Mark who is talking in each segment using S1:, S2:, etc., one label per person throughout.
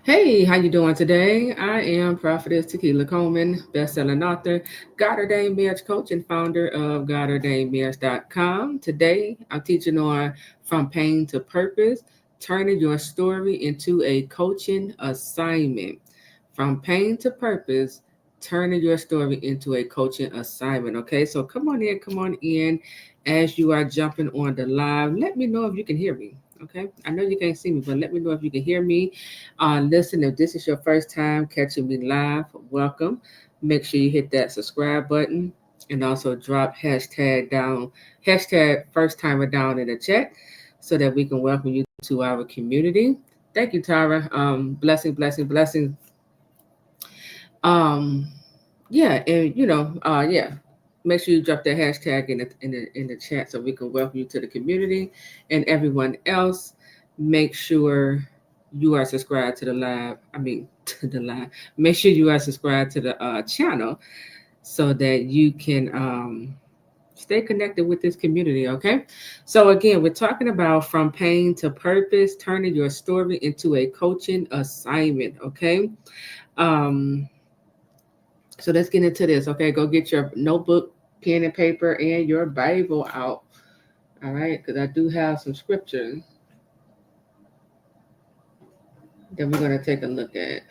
S1: Hey, how you doing today? I am Prophetess Takiya Coleman, best-selling author, God ordained marriage coach, and founder of GodOrdainedMarriage.com. Today, I'm teaching on From Pain to Purpose, turning your story into a coaching assignment. From pain to purpose, turning your story into a coaching assignment. Okay, so come on in as you are jumping on the live. Let me know if you can hear me. Okay, I know you can't see me, but let me know if you can hear me. Listen, if this is your first time catching me live, welcome. Make sure you hit that subscribe button and also drop hashtag first timer down in the chat so that we can welcome you to our community. Thank you, Tara. Blessing, blessing, blessing. Um, yeah, and yeah. Make sure you drop that hashtag in the chat so we can welcome you to the community and everyone else. Make sure you are subscribed to the live. I mean to the live. Make sure you are subscribed to the channel so that you can stay connected with this community. Okay. So again, we're talking about from pain to purpose, turning your story into a coaching assignment. Okay. Um, so let's get into this. Okay, go get your notebook, pen and paper, and your Bible out. All right, because I do have some scriptures that we're going to take a look at.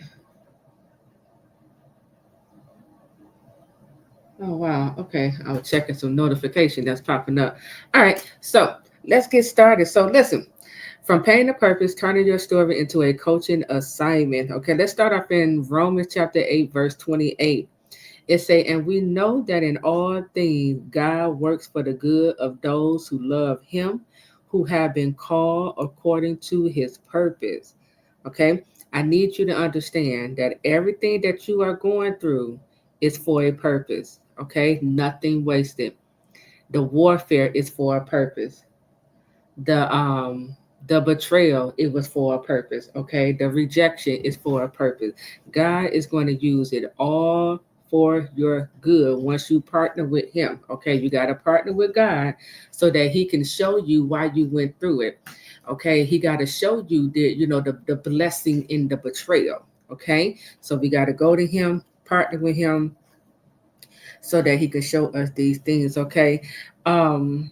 S1: Oh, wow. Okay, I was checking some notification that's popping up. All right, so let's get started. So listen, from pain to purpose, turning your story into a coaching assignment. Okay, let's start off in Romans chapter 8, verse 28. It say, and we know that in all things God works for the good of those who love him, who have been called according to his purpose. Okay. I need you to understand that everything that you are going through is for a purpose. Okay. Nothing wasted. The warfare is for a purpose. The the betrayal, it was for a purpose. Okay, the rejection is for a purpose. God is going to use it all for your good once you partner with him. Okay, you got to partner with God so that he can show you why you went through it. Okay, he got to show you the blessing in the betrayal. Okay, so we got to go to him, partner with him so that he can show us these things. Okay. um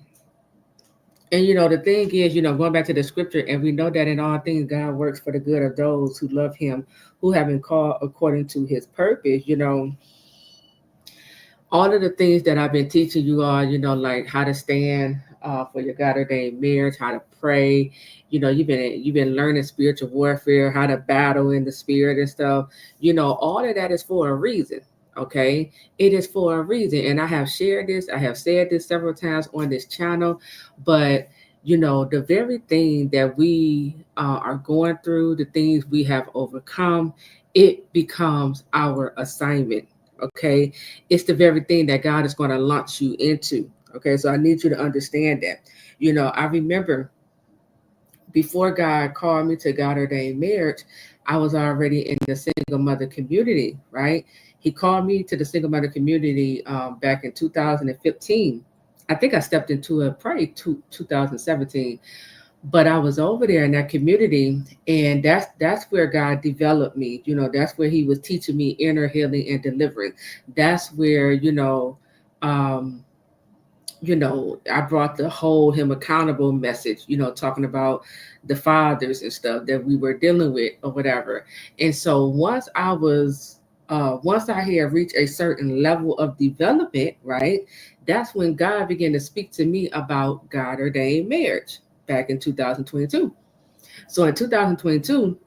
S1: and the thing is, going back to the scripture, and we know that in all things God works for the good of those who love him, who have been called according to his purpose. All of the things that I've been teaching you all, like how to stand for your God ordained marriage, how to pray. You've been learning spiritual warfare, how to battle in the spirit and stuff. All of that is for a reason. Okay, it is for a reason, and I have shared this. I have said this several times on this channel, but the very thing that we are going through, the things we have overcome, it becomes our assignment. Okay, it's the very thing that God is going to launch you into. Okay, so I need you to understand that. I remember before God called me to God ordained marriage, I was already in the single mother community, right? He called me to the single mother community back in 2015. I think I stepped into it probably 2017, but I was over there in that community, and that's where God developed me. That's where He was teaching me inner healing and deliverance. That's where um, I brought the hold Him accountable message. Talking about the fathers and stuff that we were dealing with or whatever. And so once I had reached a certain level of development, right, that's when God began to speak to me about God ordained marriage back in 2022. So in 2022,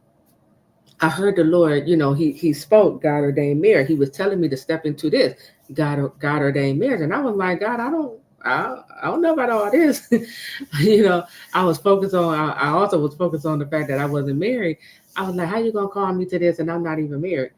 S1: I heard the Lord, he spoke God ordained marriage. He was telling me to step into this God ordained marriage. And I was like, God, I don't know about all this. you know, I also was focused on the fact that I wasn't married. I was like, how you gonna call me to this and I'm not even married?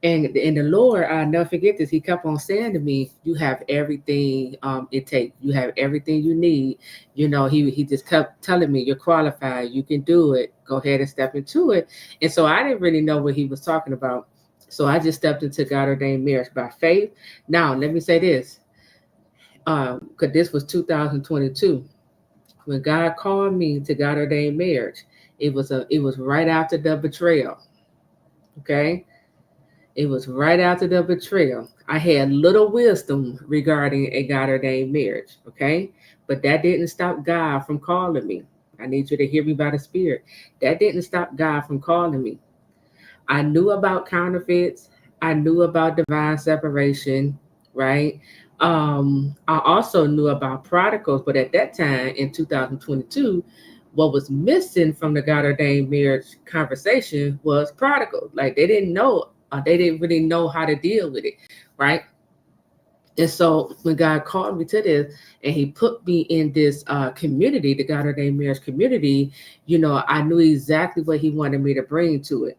S1: And the Lord, I never forget this. He kept on saying to me, "You have everything it takes. You have everything you need." He just kept telling me, "You're qualified. You can do it. Go ahead and step into it." And so I didn't really know what he was talking about. So I just stepped into God ordained marriage by faith. Now let me say this, because this was 2022 when God called me to God ordained marriage. It was right after the betrayal. Okay. It was right after the betrayal. I had little wisdom regarding a God ordained marriage. Okay. But that didn't stop God from calling me. I need you to hear me by the Spirit. That didn't stop God from calling me. I knew about counterfeits. I knew about divine separation, right? I also knew about prodigals, but at that time in 2022, what was missing from the God ordained marriage conversation was prodigals. Like they didn't really know how to deal with it, right? And so when God called me to this and he put me in this community, the God ordained marriage community, I knew exactly what he wanted me to bring to it,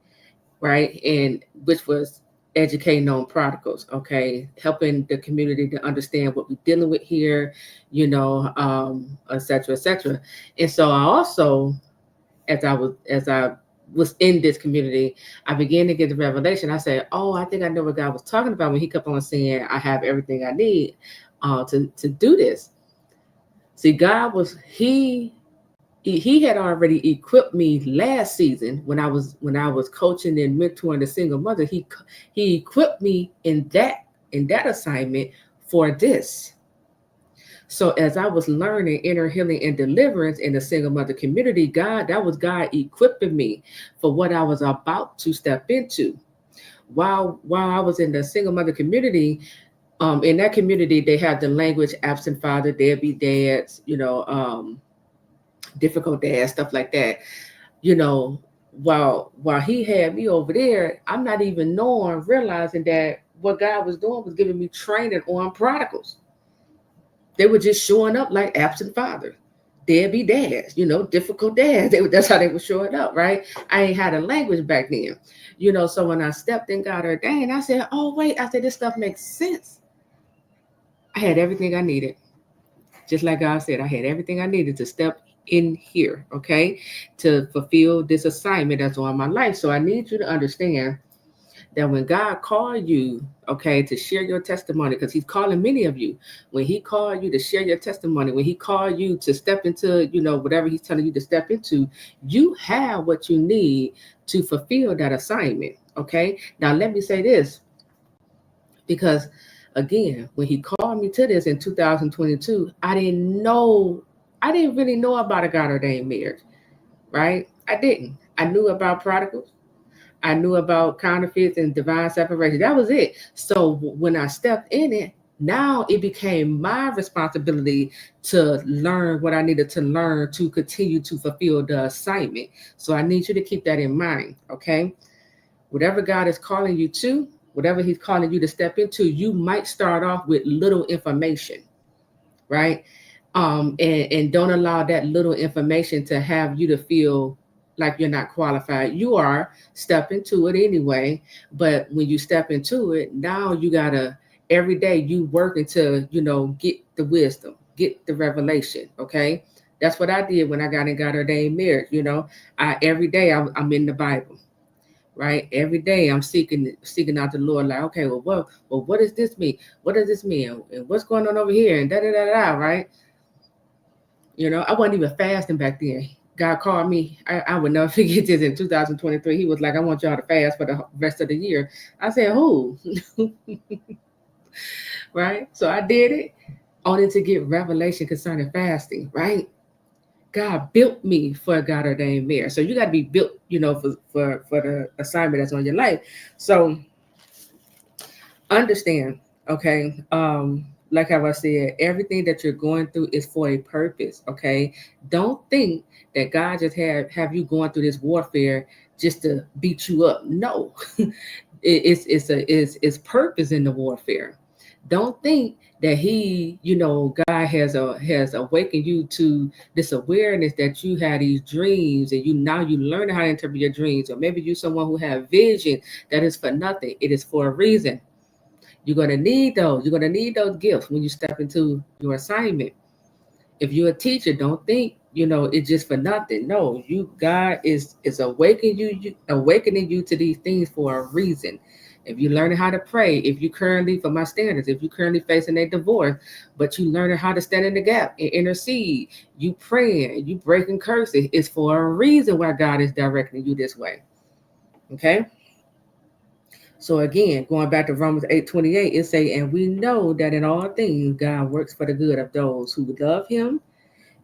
S1: right? And which was educating on prodigals, okay, helping the community to understand what we're dealing with here, et cetera, et cetera. And so I also, as I was in this community, I began to get the revelation. I said, "Oh, I think I know what God was talking about when He kept on saying I have everything I need to do this." See, God was he had already equipped me last season when I was coaching and mentoring the single mother. He equipped me in that assignment for this. So as I was learning inner healing and deliverance in the single mother community, that was God equipping me for what I was about to step into. While I was in the single mother community, in that community they have the language absent father, deadbeat dads, difficult dads, stuff like that. you know, while he had me over there, I'm not even knowing, realizing that what God was doing was giving me training on prodigals. They were just showing up like absent fathers, deadbeat dads, difficult dads. That's how they were showing up, right? I ain't had a language back then, So when I stepped in God ordained, I said, "Oh wait," I said, "This stuff makes sense." I had everything I needed. Just like God said, I had everything I needed to step in here, okay, to fulfill this assignment that's on my life. So I need you to understand that when God called you, okay, to share your testimony, because He's calling many of you, when He called you to share your testimony, when He called you to step into, whatever He's telling you to step into, you have what you need to fulfill that assignment, okay? Now, let me say this, because again, when he called me to this in 2022, I didn't really know about a God ordained marriage, right? I didn't. I knew about prodigals. I knew about counterfeits and divine separation. That was it. So when I stepped in it, now it became my responsibility to learn what I needed to learn to continue to fulfill the assignment. So I need you to keep that in mind, okay? Whatever God is calling you to, whatever He's calling you to step into, you might start off with little information, right? And don't allow that little information to have you to feel like you're not qualified. You are. Step into it anyway. But when you step into it, now you gotta, every day you working to, get the wisdom, get the revelation. Okay. That's what I did when I got in God ordained marriage. Every day I'm in the Bible, right? Every day I'm seeking out the Lord, like, okay, what does this mean? What does this mean? And what's going on over here? And da da da da, right? I wasn't even fasting back then. God called me. I would never forget this in 2023. He was like, "I want y'all to fast for the rest of the year." I said, "Who?" Right? So I did it, only to get revelation concerning fasting, right? God built me for a God ordained marriage. So you got to be built, for the assignment that's on your life. So understand, okay? Like how I said, everything that you're going through is for a purpose, okay? Don't think that God just have you going through this warfare just to beat you up. No, it's purpose in the warfare. Don't think that God has awakened you to this awareness that you had these dreams, and you learn how to interpret your dreams, or maybe you're someone who have vision that is for nothing. It is for a reason. You're going to need those. You're going to need those gifts when you step into your assignment. If you're a teacher, don't think, it's just for nothing. No, God is awakening you to these things for a reason. If you're learning how to pray, if you currently, for my standards, if you're currently facing a divorce, but you learning how to stand in the gap and intercede, you praying, you breaking curses, it's for a reason why God is directing you this way. Okay? So again, going back to Romans 8:28, it say, and we know that in all things God works for the good of those who love him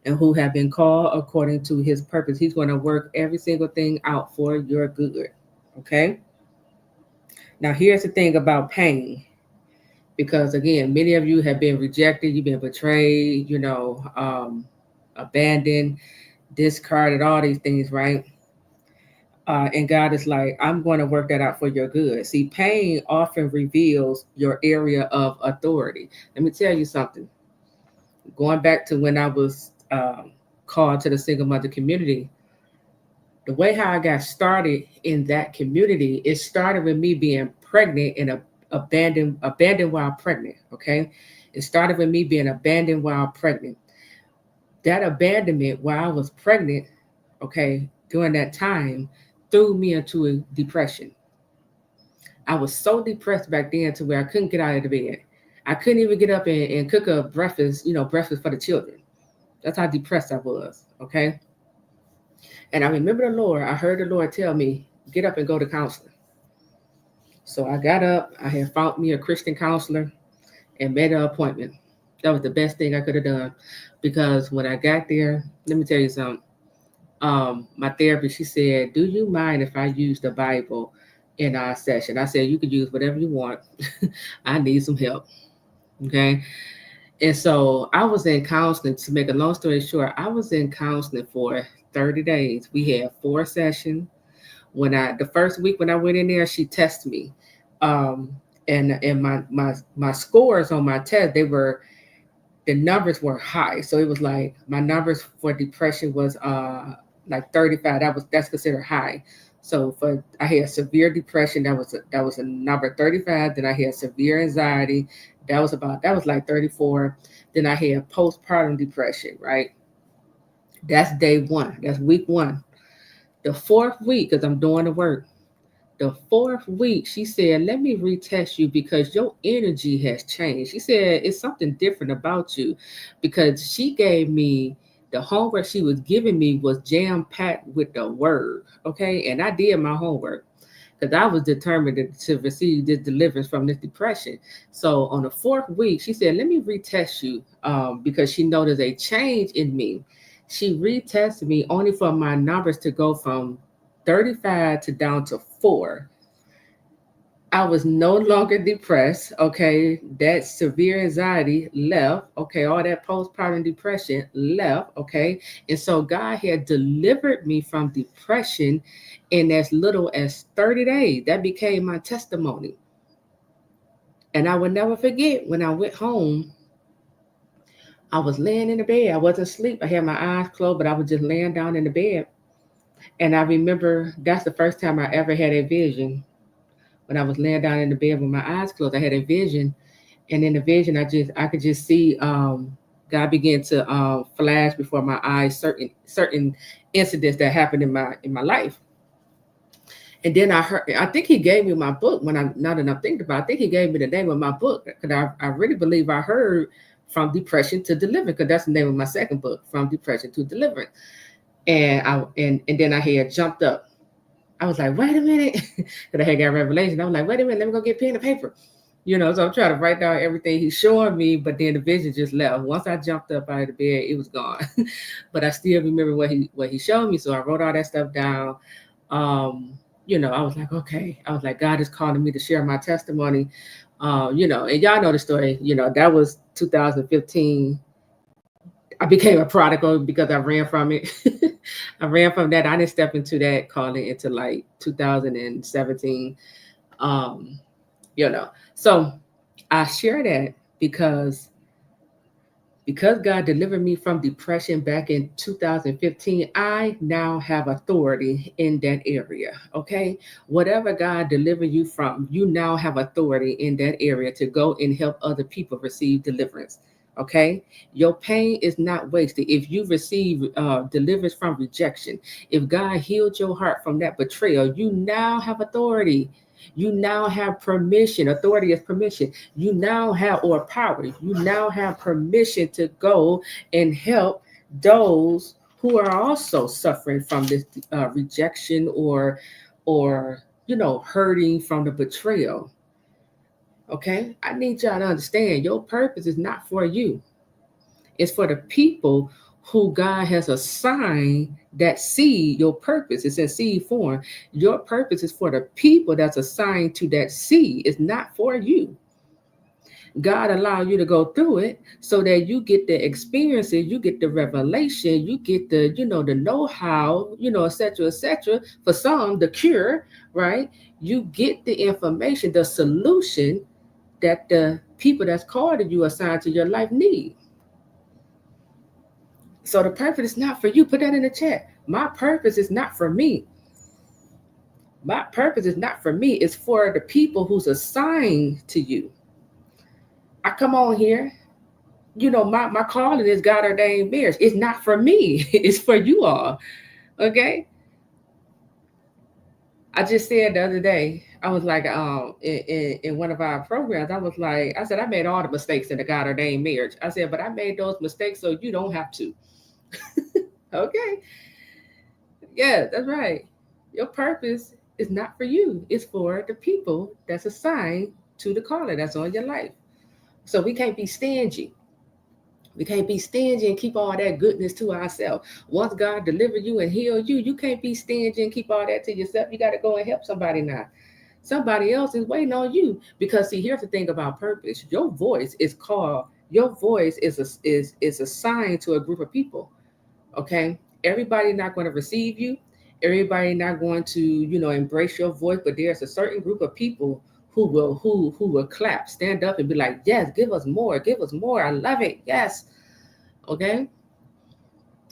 S1: and who have been called according to his purpose. He's going to work every single thing out for your good. Okay? Now here's the thing about pain. Because again, many of you have been rejected, you've been betrayed, abandoned, discarded, all these things, right? And God is like, I'm going to work that out for your good. See, pain often reveals your area of authority. Let me tell you something. Going back to when I was called to the single mother community, the way how I got started in that community, it started with me being pregnant and abandoned while pregnant. Okay, it started with me being abandoned while pregnant. That abandonment while I was pregnant, okay, during that time, threw me into a depression. I was so depressed back then to where I couldn't get out of the bed. I couldn't even get up and cook a breakfast, breakfast for the children. That's how depressed I was. Okay. And I remember the Lord, I heard the Lord tell me, get up and go to counseling. So I got up, I had found me a Christian counselor and made an appointment. That was the best thing I could have done because when I got there, let me tell you something. My therapist, she said, do you mind if I use the Bible in our session? I said, you can use whatever you want. I need some help. Okay. And so I was in counseling, to make a long story short, I was in counseling for 30 days. We had 4 sessions. The first week when I went in there, she tested me. Um, and my scores on my test, the numbers were high. So it was like my numbers for depression was like 35. That's considered high. So I had severe depression. That was a number 35. Then I had severe anxiety. That was like 34. Then I had postpartum depression, right? That's day 1. That's week 1. The 4th week, because I'm doing the work, the 4th week, she said, let me retest you because your energy has changed. She said, it's something different about you because she gave me the homework she was giving me was jam packed with the word. Okay. And I did my homework because I was determined to receive this deliverance from this depression. So on the 4th week, she said, let me retest you because she noticed a change in me. She retested me only for my numbers to go from 35 to down to 4. I was no longer depressed. Okay. That severe anxiety left. Okay. All that postpartum depression left. Okay. And so God had delivered me from depression in as little as 30 days. That became my testimony. And I would never forget when I went home, I was laying in the bed. I wasn't asleep. I had my eyes closed, but I was just laying down in the bed. And I remember that's the first time I ever had a vision. When I was laying down in the bed with my eyes closed, I had a vision, and in the vision, I could just see God begin to flash before my eyes certain incidents that happened in my life. And then I think He gave me my book. Now that I'm thinking about it, I think He gave me the name of my book because I really believe I heard from depression to deliverance because that's the name of my second book, From Depression to Deliverance. And then I had jumped up. I was like, wait a minute. Because I had got revelation. I was like, wait a minute, let me go get pen and paper. So I'm trying to write down everything he's showing me, but then the vision just left. Once I jumped up out of the bed, it was gone. But I still remember what he showed me. So I wrote all that stuff down. I was like, okay. I was like, God is calling me to share my testimony. And y'all know the story. That was 2015. I became a prodigal because I ran from it. I ran from that. I didn't step into that calling into like 2017. Um, so I share that because God delivered me from depression back in 2015, I now have authority in that area. Okay. Whatever God delivered you from, you now have authority in that area to go and help other people receive deliverance. Okay. Your pain is not wasted. If you receive deliverance from rejection, if God healed your heart from that betrayal, you now have authority. You now have permission. Authority is permission. You now have, or power, you now have permission to go and help those who are also suffering from this rejection or hurting from the betrayal. Okay, I need y'all to understand your purpose is not for you. It's for the people who God has assigned that seed. Your purpose is in seed form. Your purpose is for the people that's assigned to that seed. It's not for you. God allowed you to go through it so that you get the experiences, you get the revelation, you get the know-how, etc., etc. For some, the cure, right? You get the information, the solution that the people that's called to you, assigned to your life, need. So the purpose is not for you. Put that in the chat. My purpose is not for me. My purpose is not for me. It's for the people who's assigned to you. I come on here. My calling is God ordained marriage. It's not for me. It's for you all. Okay. I just said the other day, I was like, in one of our programs, I said, I made all the mistakes in the God ordained marriage. I said, but I made those mistakes so you don't have to. Okay. Yeah, that's right. Your purpose is not for you. It's for the people that's assigned to the calling that's on your life. So we can't be stingy. We can't be stingy and keep all that goodness to ourselves. Once God deliver you and heal you, you can't be stingy and keep all that to yourself. You got to go and help somebody now. Somebody else is waiting on you. Because see, here's the thing about purpose. Your voice is assigned to a group of people. Okay. Everybody not going to receive you. Everybody not going to, embrace your voice, but there's a certain group of people who will clap, stand up and be like, yes, give us more, give us more. I love it. Yes. Okay.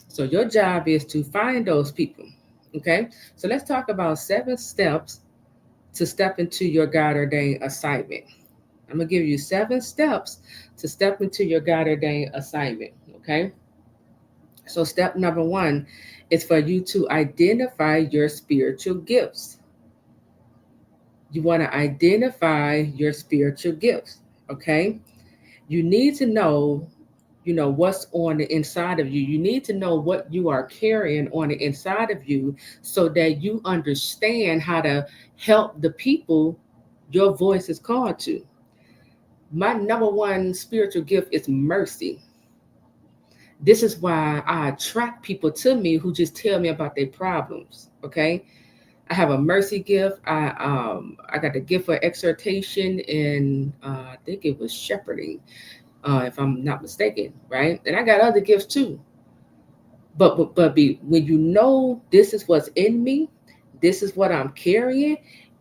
S1: So your job is to find those people. Okay. So let's talk about 7 steps to step into your God ordained assignment. I'm gonna give you 7 steps to step into your God ordained assignment. Okay. So step number 1 is for you to identify your spiritual gifts. You want to identify your spiritual gifts. Okay. You need to know, what's on the inside of you. You need to know what you are carrying on the inside of you so that you understand how to help the people your voice is called to. My number 1 spiritual gift is mercy. This is why I attract people to me who just tell me about their problems. Okay. I have a mercy gift. I got the gift for exhortation, and I think it was shepherding, if I'm not mistaken, right? And I got other gifts too. But when you know this is what's in me, this is what I'm carrying,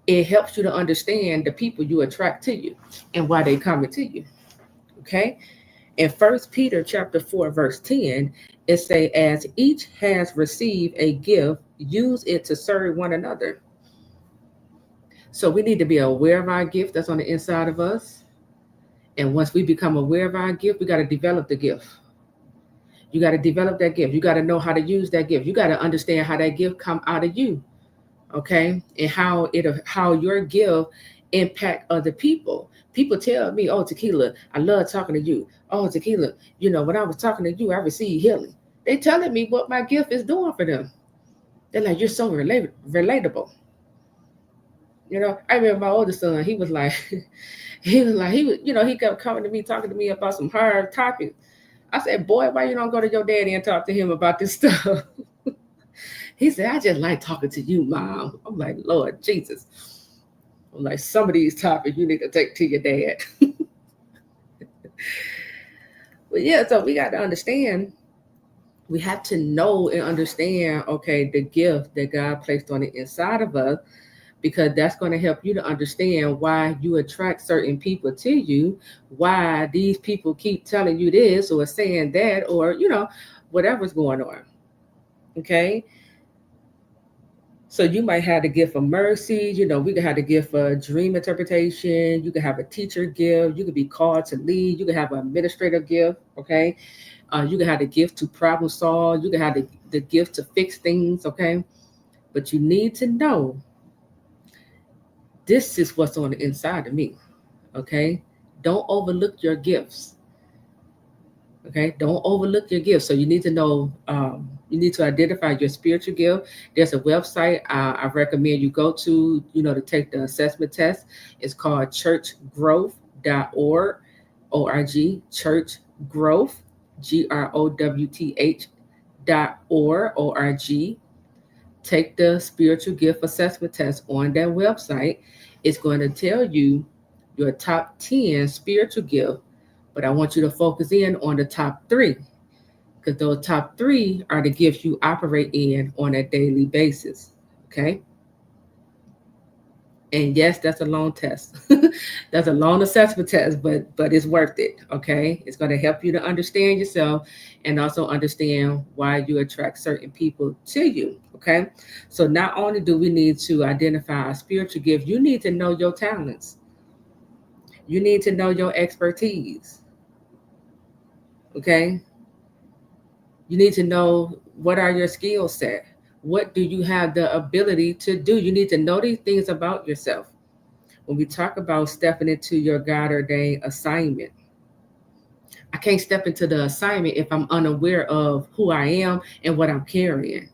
S1: it helps you to understand the people you attract to you and why they coming to you. Okay. In 1 Peter chapter 4, verse 10, it say, as each has received a gift, use it to serve one another. So we need to be aware of our gift that's on the inside of us. And once we become aware of our gift, we got to develop the gift. You got to develop that gift. You got to know how to use that gift. You got to understand how that gift come out of you. Okay. And how your gift impact other people. People tell me, oh, Taquila, I love talking to you. Oh, Taquila, when I was talking to you, I received healing. They telling me what my gift is doing for them. They're like, you're so relatable. I remember my oldest son, he was like, he kept coming to me, talking to me about some hard topics. I said, boy, why you don't go to your daddy and talk to him about this stuff? He said, I just like talking to you, Mom. I'm like, Lord Jesus. I'm like, some of these topics you need to take to your dad. But yeah, so we got to understand, we have to know and understand, okay, the gift that God placed on the inside of us, because that's going to help you to understand why you attract certain people to you, why these people keep telling you this or saying that, or, whatever's going on. Okay. So you might have the gift of mercy. We could have the gift of dream interpretation. You could have a teacher gift. You could be called to lead. You could have an administrative gift. Okay. You could have the gift to problem solve. You could have the gift to fix things. Okay. But you need to know this is what's on the inside of me. Okay. Don't overlook your gifts. Okay. Don't overlook your gifts. So you need to know, You need to identify your spiritual gift. There's a website I recommend you go to, to take the assessment test. It's called churchgrowth.org, O-R-G, churchgrowth, growth.org, O-R-G. Take the spiritual gift assessment test on that website. It's going to tell you your top 10 spiritual gift, but I want you to focus in on the top three, because those top three are the gifts you operate in on a daily basis. Okay. And yes, that's a long test. That's a long assessment test, but it's worth it. Okay. It's going to help you to understand yourself and also understand why you attract certain people to you. Okay. So not only do we need to identify a spiritual gift, you need to know your talents. You need to know your expertise. Okay. You need to know what are your skill set. What do you have the ability to do? You need to know these things about yourself. When we talk about stepping into your God ordained assignment, I can't step into the assignment if I'm unaware of who I am and what I'm carrying.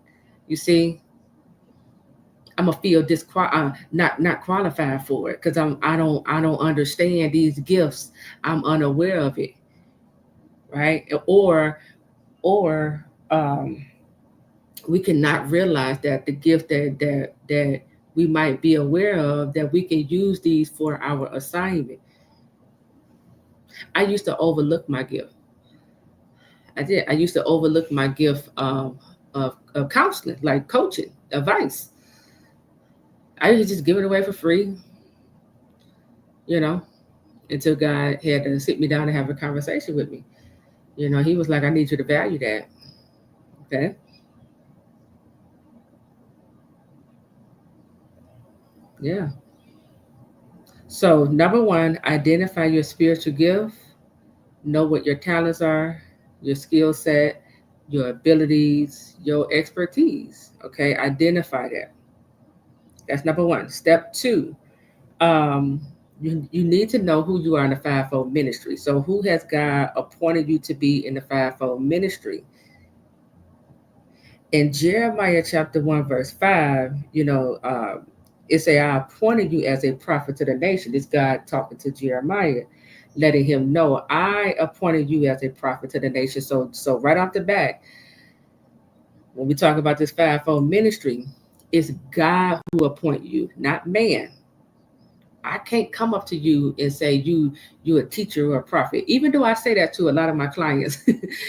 S1: You see, I'm gonna feel not qualified for it because I don't understand these gifts. I'm unaware of it, right? Or we cannot realize that the gift that we might be aware of, that we can use these for our assignment. I used to overlook my gift. I did. I used to overlook my gift of counseling, like coaching, advice. I used to just give it away for free, you know, until God had to sit me down and have a conversation with me. He was like, I need you to value that. Okay. Yeah. So, number one, identify your spiritual gift, know what your talents are, your skill set, your abilities, your expertise. Okay. Identify that. That's number one. Step two, um, you need to know who you are in the fivefold ministry. So, who has God appointed you to be in the fivefold ministry? In Jeremiah chapter 1, verse 5, it say, I appointed you as a prophet to the nation. This God talking to Jeremiah, letting him know, I appointed you as a prophet to the nation. So right off the bat, when we talk about this fivefold ministry, it's God who appoint you, not man. I can't come up to you and say you a teacher or a prophet, even though I say that to a lot of my clients,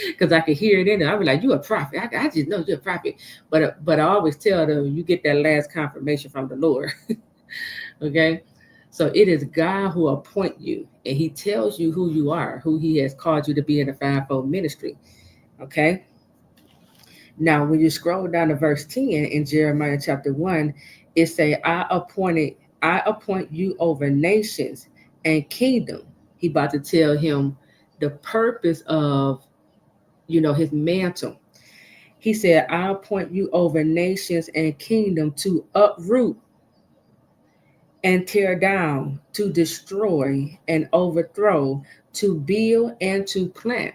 S1: because I can hear it in there. I'll be like, you a prophet. I just know you're a prophet. But I always tell them, you get that last confirmation from the Lord. Okay. So it is God who appoint you, and he tells you who you are, who he has called you to be in the fivefold ministry. Okay. Now, when you scroll down to verse 10 in Jeremiah chapter 1, it say, I appoint you over nations and kingdom. He about to tell him the purpose of, his mantle. He said, I appoint you over nations and kingdom to uproot and tear down, to destroy and overthrow, to build and to plant.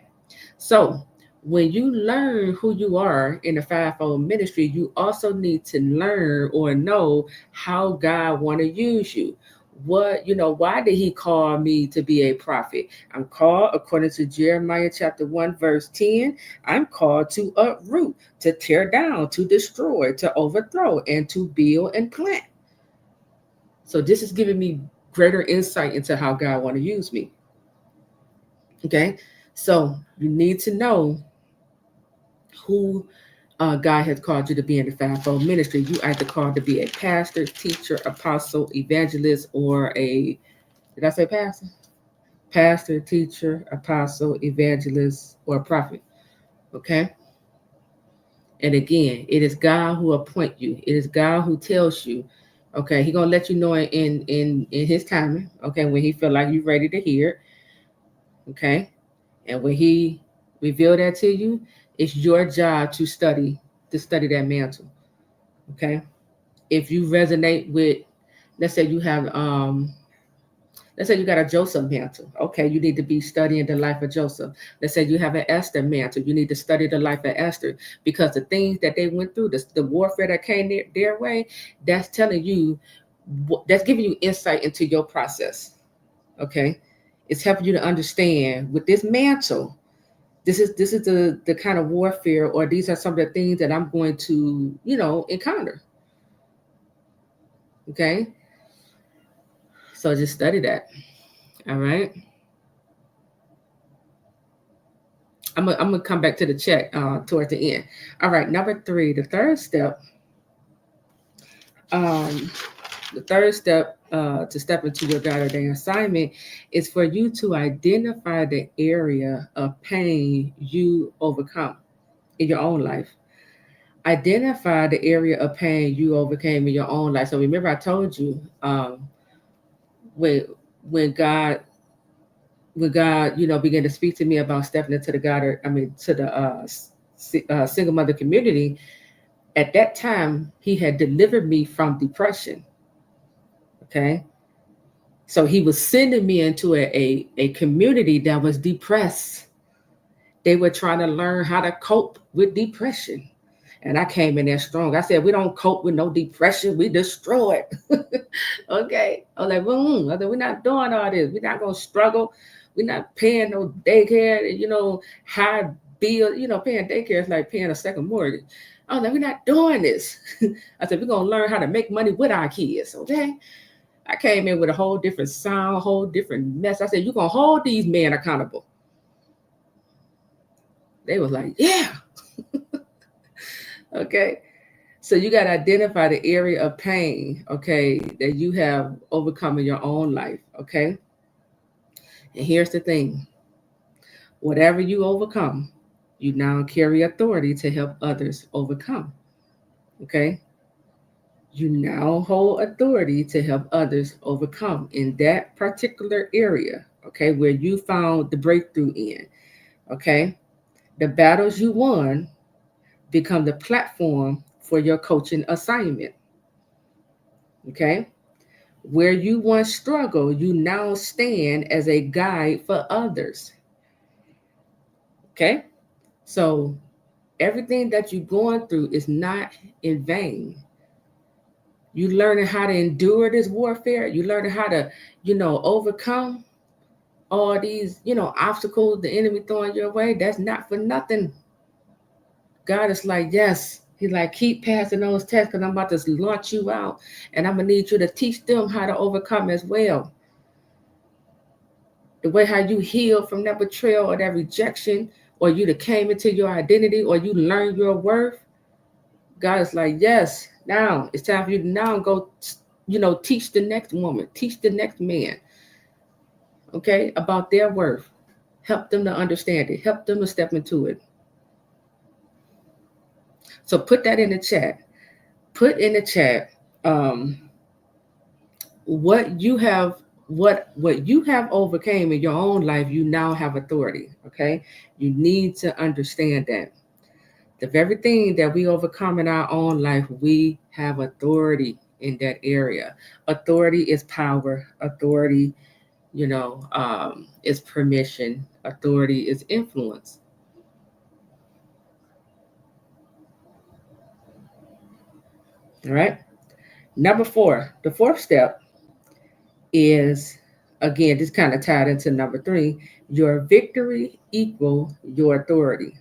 S1: So when you learn who you are in the fivefold ministry, you also need to learn or know how God want to use you. Why did he call me to be a prophet? I'm called, according to Jeremiah chapter 1, verse 10, I'm called to uproot, to tear down, to destroy, to overthrow, and to build and plant. So this is giving me greater insight into how God want to use me. Okay. So you need to know who God has called you to be in the fivefold ministry. You either called to be a pastor, teacher, apostle, evangelist, or did I say pastor? Pastor, teacher, apostle, evangelist, or prophet. Okay. And again, it is God who appoint you. It is God who tells you. Okay, He gonna let you know in His timing. Okay, when He feel like you're ready to hear it. Okay, and when He reveal that to you, it's your job to study that mantle. Okay, if you resonate with, let's say you have Let's say you got a Joseph mantle. Okay, you need to be studying the life of Joseph. Let's say you have an Esther mantle. You need to study the life of Esther because the things that they went through, the warfare that came their way, that's telling you, that's giving you insight into your process. Okay, it's helping you to understand with this mantle. This is the kind of warfare, or these are some of the things that I'm going to encounter. Okay, so just study that. All right. I'm gonna come back to the check toward the end. All right, number three, the third step. Um, the third step to step into your God ordained assignment is for you to identify the area of pain you overcome in your own life. Identify the area of pain you overcame in your own life. So remember, I told you when when God when God, began to speak to me about stepping into the God, to the single mother community. At that time, He had delivered me from depression. Okay, so He was sending me into a community that was depressed. They were trying to learn how to cope with depression. And I came in there strong. I said, we don't cope with no depression. We destroy it. Okay. I was like, I said, we're not doing all this. We're not going to struggle. We're not paying no daycare, high bill, paying daycare is like paying a second mortgage. I was like, we're not doing this. I said, we're going to learn how to make money with our kids. Okay. I came in with a whole different sound, whole different mess. I said, you're going to hold these men accountable. They was like, yeah. Okay. So you got to identify the area of pain, okay, that you have overcome in your own life, okay? And here's the thing. Whatever you overcome, you now carry authority to help others overcome, okay? You now hold authority to help others overcome in that particular area, okay, where you found the breakthrough in, okay? The battles you won become the platform for your coaching assignment. Okay. Where you once struggled, you now stand as a guide for others. Okay. So everything that you're going through is not in vain. You learning how to endure this warfare. You learning how to, overcome all these, obstacles the enemy throwing your way. That's not for nothing. God is like, yes. He's like, keep passing those tests because I'm about to launch you out. And I'm going to need you to teach them how to overcome as well. The way how you heal from that betrayal or that rejection, or you that came into your identity, or you learned your worth. God is like, yes, now it's time for you to now go, teach the next woman, teach the next man, okay, about their worth. Help them to understand it. Help them to step into it. So put that in the chat. Put in the chat what you have what you have overcame in your own life. You now have authority. Okay, you need to understand that the very thing that we overcome in our own life, we have authority in that area. Authority is power. Authority, is permission. Authority is influence. All right. Number four, the fourth step is, again, this kind of tied into number three. Your victory equal your authority.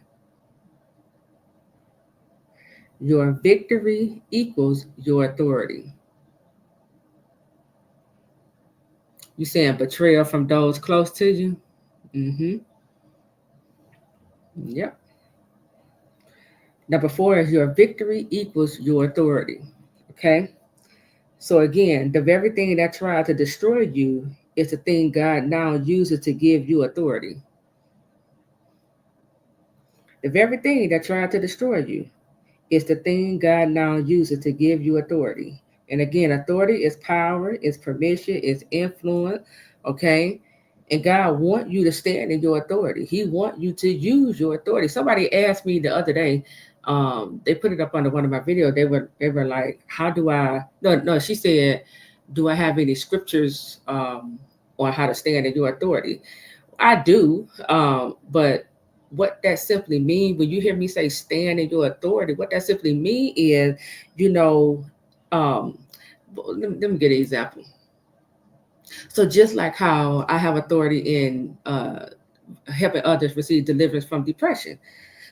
S1: Your victory equals your authority. You saying betrayal from those close to you? Mm-hmm. Yep. Number four is your victory equals your authority. Okay. So again, the very thing that tried to destroy you is the thing God now uses to give you authority. The very thing that tried to destroy you is the thing God now uses to give you authority. And again, authority is power, is permission, is influence. Okay. And God wants you to stand in your authority. He wants you to use your authority. Somebody asked me the other day, they put it up under one of my videos. They were like, how do I, no, she said, do I have any scriptures on how to stand in your authority. I do, but what that simply mean when you hear me say stand in your authority, what that simply mean is, you know, um, let me get an example. So just like how I have authority in helping others receive deliverance from depression.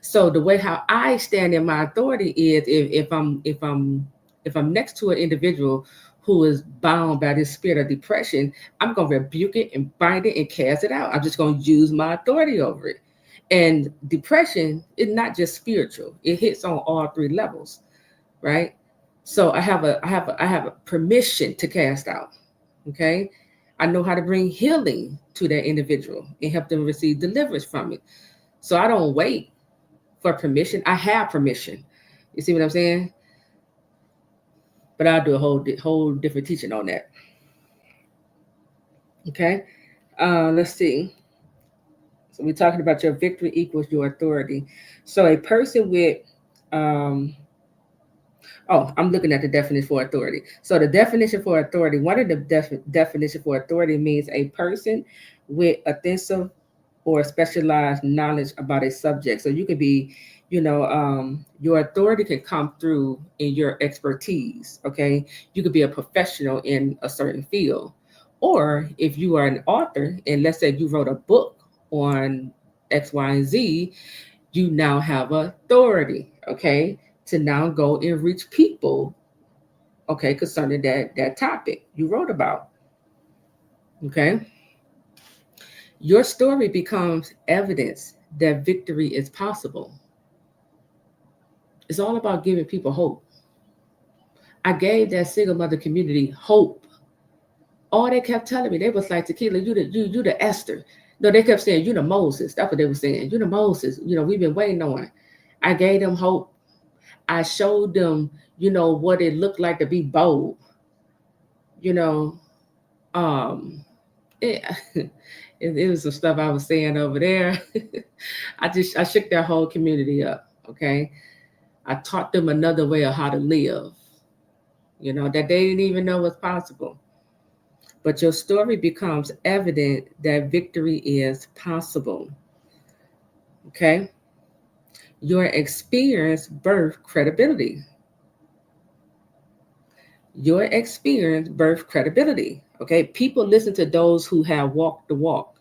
S1: So the way how I stand in my authority is if I'm next to an individual who is bound by this spirit of depression, I'm gonna rebuke it and bind it and cast it out. I'm just gonna use my authority over it. And depression is not just spiritual; it hits on all three levels, right? So I have a permission to cast out. Okay, I know how to bring healing to that individual and help them receive deliverance from it. So I don't wait for permission. I have permission. You see what I'm saying? But I'll do a whole different teaching on that. Okay. Let's see. So we're talking about your victory equals your authority. So a person with um, oh, I'm looking at the definition for authority. So the definition for authority, one of the definition for authority means a person with offensive or specialized knowledge about a subject. So you could be, your authority can come through in your expertise. Okay, you could be a professional in a certain field, or if you are an author, and let's say you wrote a book on X, Y, and Z, you now have authority. Okay, to now go and reach people. Okay, concerning that topic you wrote about. Okay, your story becomes evidence that victory is possible. It's all about giving people hope. I gave that single mother community hope. All they kept telling me, they was like, Taquila, you the Esther. No, they kept saying, you the Moses. That's what they were saying. You the Moses. We've been waiting on. I gave them hope. I showed them, what it looked like to be bold. You know, um, it, it was some stuff I was saying over there. I shook that whole community up. Okay, I taught them another way of how to live. That they didn't even know was possible. But your story becomes evident that victory is possible. Okay, your experience birth credibility. Your experience birth credibility. Okay, people listen to those who have walked the walk.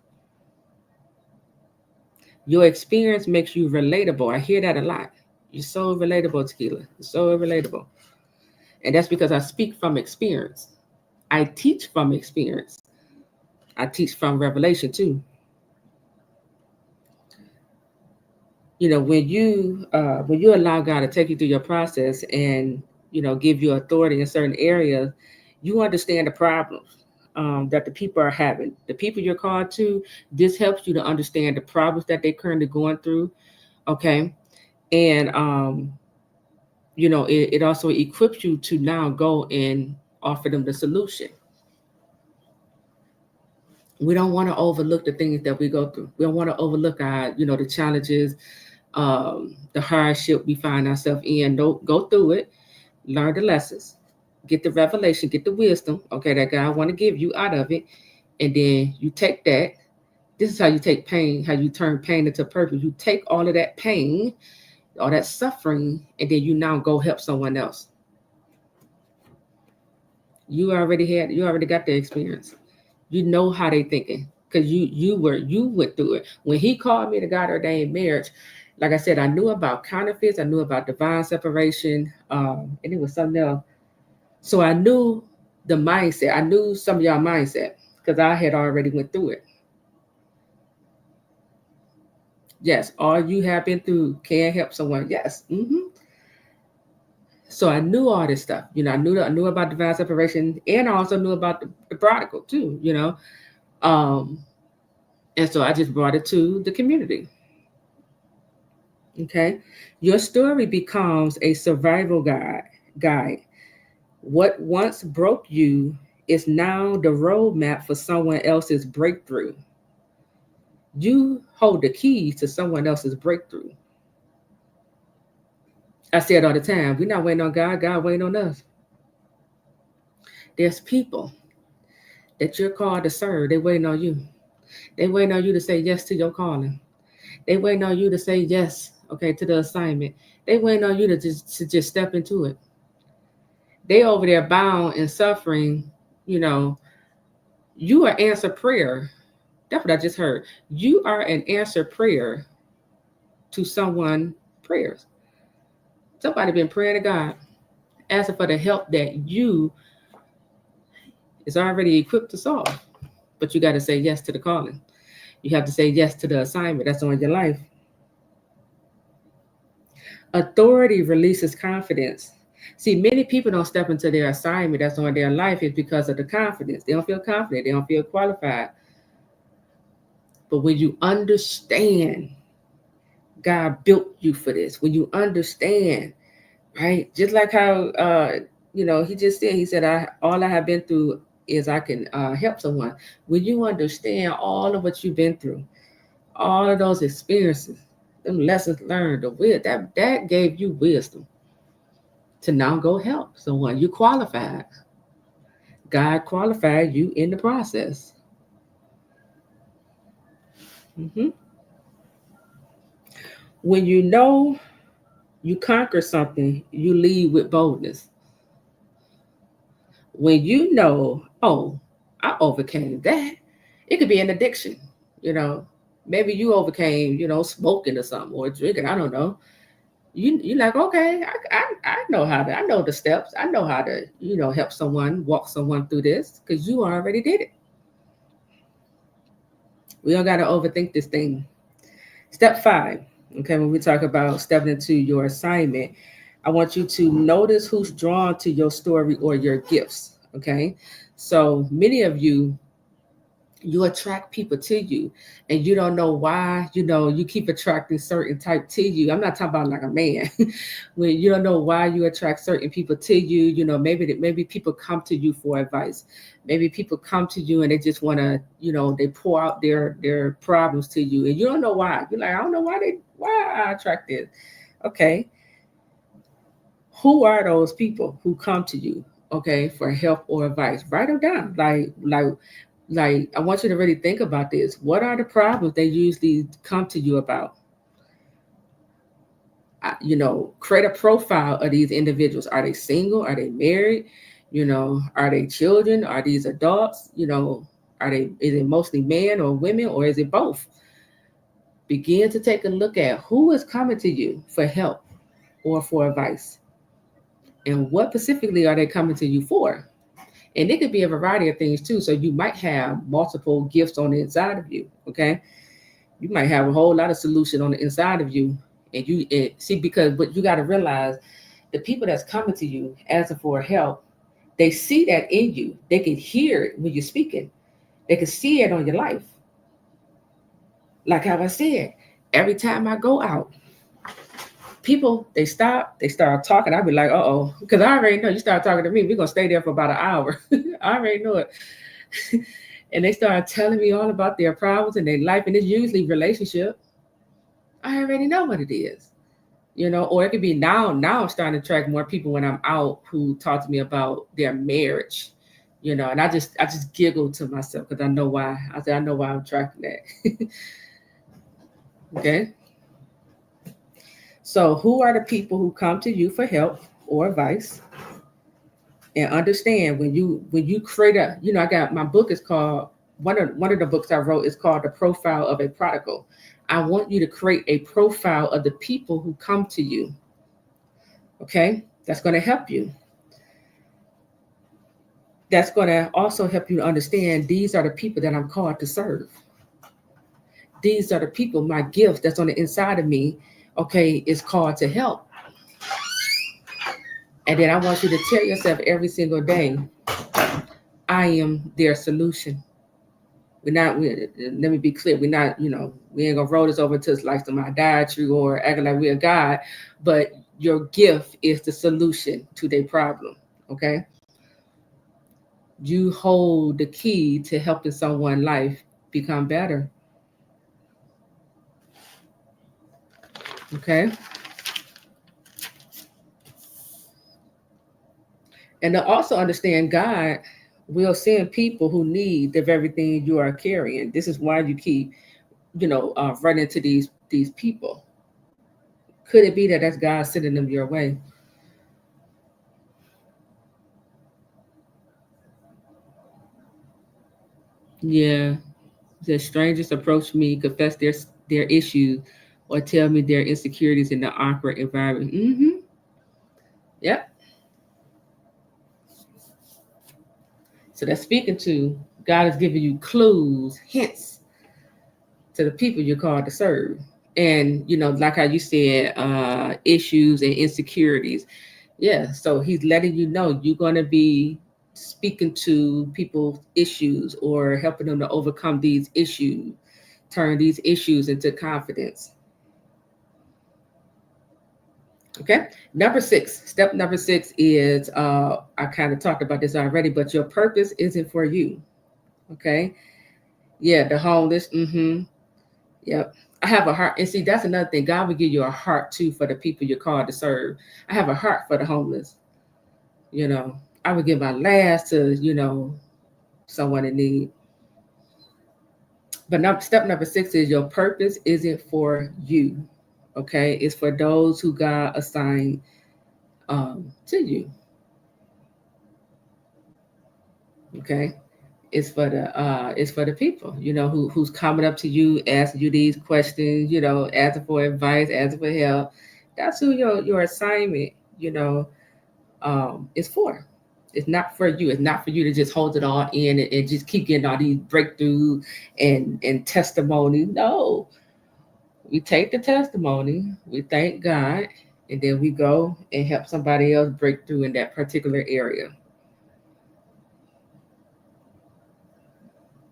S1: Your experience makes you relatable. I hear that a lot. You're so relatable, Taquila. You're so relatable. And that's because I speak from experience. I teach from experience. I teach from revelation too. When you allow God to take you through your process and give you authority in certain areas, you understand the problems that the people are having. The people you're called to, this helps you to understand the problems that they're currently going through. Okay, and it also equips you to now go and offer them the solution. We don't want to overlook the things that we go through. We don't want to overlook the challenges, the hardship we find ourselves in. Don't go through it, learn the lessons, get the revelation, get the wisdom, okay, that God want to give you out of it. And then you take that. This is how you take pain, how you turn pain into purpose. You take all of that pain, all that suffering, and then you now go help someone else. You already got the experience. You know how they thinking because you went through it. When he called me to God ordained marriage, like I said, I knew about counterfeits, I knew about divine separation, and it was something else. So I knew the mindset. I knew some of y'all mindset because I had already went through it. Yes, all you have been through can help someone. Yes. So I knew all this stuff. I knew about divine separation, and I also knew about the prodigal too. Um, and so I just brought it to the community. Okay, your story becomes a survival guide. What once broke you is now the roadmap for someone else's breakthrough. You hold the keys to someone else's breakthrough. I say it all the time. We're not waiting on God. God waiting on us. There's people that you're called to serve. They waiting on you. They waiting on you to say yes to your calling. They waiting on you to say yes, okay, to the assignment. They waiting on you to just step into it. They over there bound and suffering, you know, you are answer prayer. That's what I just heard. You are an answer prayer to someone prayers. Somebody been praying to God, asking for the help that you is already equipped to solve. But you got to say yes to the calling. You have to say yes to the assignment that's on your life. Authority releases confidence. See, many people don't step into their assignment that's on their life is because of the confidence. They don't feel confident. They don't feel qualified. But when you understand God built you for this, when you understand, right? Just like how he just said, he said, I have been through is I can help someone. When you understand all of what you've been through, all of those experiences, them lessons learned, that gave you wisdom to now go help someone. You qualified. God qualified you in the process. Hmm. When you know you conquer something, you lead with boldness. When you know, oh, I overcame that, it could be an addiction, you know. Maybe you overcame, smoking or something or drinking. I don't know. You like, okay, I know how to. I know the steps. I know how to, help someone, walk someone through this because you already did it. We don't got to overthink this thing. Step 5. Okay, when we talk about stepping into your assignment, I want you to notice who's drawn to your story or your gifts. Okay, so many of you attract people to you and you don't know why. You keep attracting certain type to you. I'm not talking about like a man. When you don't know why you attract certain people to you, maybe people come to you for advice. Maybe people come to you and they just want to, they pour out their problems to you and you don't know why. You're like, I don't know why I attract this. Okay, who are those people who come to you, okay, for help or advice? Write them down. Like I want you to really think about this. What are the problems they usually come to you about? Create a profile of these individuals. Are they single? Are they married? Are they children? Are these adults? Is it mostly men or women or is it both? Begin to take a look at who is coming to you for help or for advice. And what specifically are they coming to you for? And it could be a variety of things too. So you might have multiple gifts on the inside of you. Okay. You might have a whole lot of solution on the inside of you. And see, because what you got to realize, the people that's coming to you asking for help, they see that in you. They can hear it when you're speaking. They can see it on your life. Like how I said, every time I go out, people, they stop, they start talking. I'll be like, uh-oh, because I already know you start talking to me. We're going to stay there for about an hour. I already know it. And they start telling me all about their problems and their life. And it's usually relationship. I already know what it is. Or it could be now I'm starting to attract more people when I'm out who talk to me about their marriage, and I just giggle to myself because I know why. I know why I'm attracting that. Okay. So who are the people who come to you for help or advice? And understand when you create I got my book is called one of the books I wrote is called The Profile of a Prodigal. I want you to create a profile of the people who come to you. Okay? That's going to help you. That's going to also help you to understand these are the people that I'm called to serve. These are the people, my gift that's on the inside of me, okay, is called to help. And then I want you to tell yourself every single day, I am their solution. Let me be clear, we're not, we ain't gonna roll this over to like some idolatry or acting like we're God, but your gift is the solution to their problem. Okay. You hold the key to helping someone's life become better. Okay. And to also understand God will send people who need the very thing you are carrying. This is why you keep, running to these people. Could it be that that's God sending them your way? Yeah, the strangers approach me, confess their issues, or tell me their insecurities in the awkward environment. Yep. So that's speaking to God is giving you clues, hints to the people you're called to serve. And like how you said, issues and insecurities. Yeah. So he's letting you know you're gonna be speaking to people's issues or helping them to overcome these issues, turn these issues into confidence. Okay. Step number six is I kind of talked about this already, but your purpose isn't for you. Okay. Yeah, the homeless. Yep. I have a heart. And see, that's another thing. God will give you a heart too for the people you're called to serve. I have a heart for the homeless. You know, I would give my last to, someone in need. But now, step number six is your purpose isn't for you. Okay. It's for those who God assigned to you. Okay. It's for the people, who's coming up to you, asking you these questions, asking for advice, asking for help. That's who your assignment, is for. It's not for you. It's not for you to just hold it all in and just keep getting all these breakthroughs and testimony. No, we take the testimony, we thank God, and then we go and help somebody else break through in that particular area.